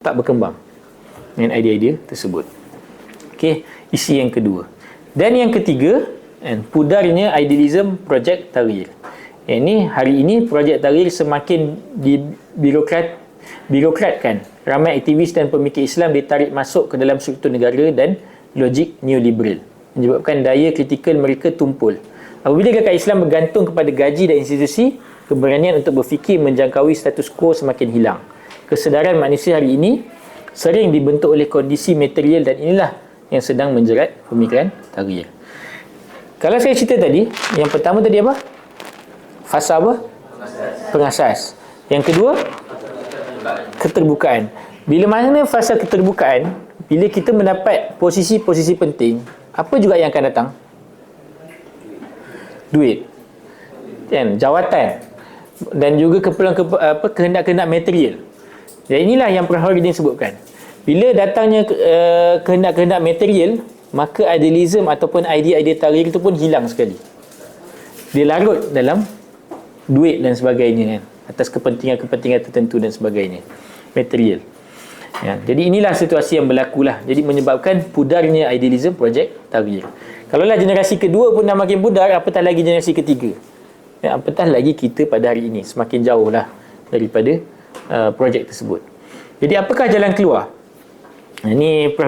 tak berkembang dengan idea-idea tersebut. Okey, isi yang kedua. Dan yang ketiga, pudarnya idealism projek Tahrir. Ini hari ini projek Tahrir semakin birokratkan. Ramai aktivis dan pemikir Islam ditarik masuk ke dalam struktur negara dan logik neoliberal, menyebabkan daya kritikal mereka tumpul. Apabila gerakan Islam bergantung kepada gaji dan institusi, keberanian untuk berfikir menjangkaui status quo semakin hilang. Kesedaran manusia hari ini sering dibentuk oleh kondisi material, dan inilah yang sedang menjerat pemikiran Tahrir. Kalau saya cerita tadi, yang pertama tadi apa? Fasa apa? Pengasas. Yang kedua, keterbukaan. Bila mana fasa keterbukaan, bila kita mendapat posisi-posisi penting, apa juga yang akan datang? Duit, kan? Jawatan, dan juga kehendak-kehendak material. Dan inilah yang Prahradin sebutkan. Bila datangnya kehendak-kehendak material, maka idealism ataupun idea-idea Tahrir itu pun hilang sekali. Dia larut dalam duit dan sebagainya, kan? Atas kepentingan-kepentingan tertentu dan sebagainya, material. Ya, jadi inilah situasi yang berlaku lah. Jadi menyebabkan pudarnya idealism projek Tahrir. Kalaulah generasi kedua pun dah makin pudar, apatah lagi generasi ketiga. Ya, apatah lagi kita pada hari ini, semakin jauh lah daripada projek tersebut. Jadi apakah jalan keluar? Ini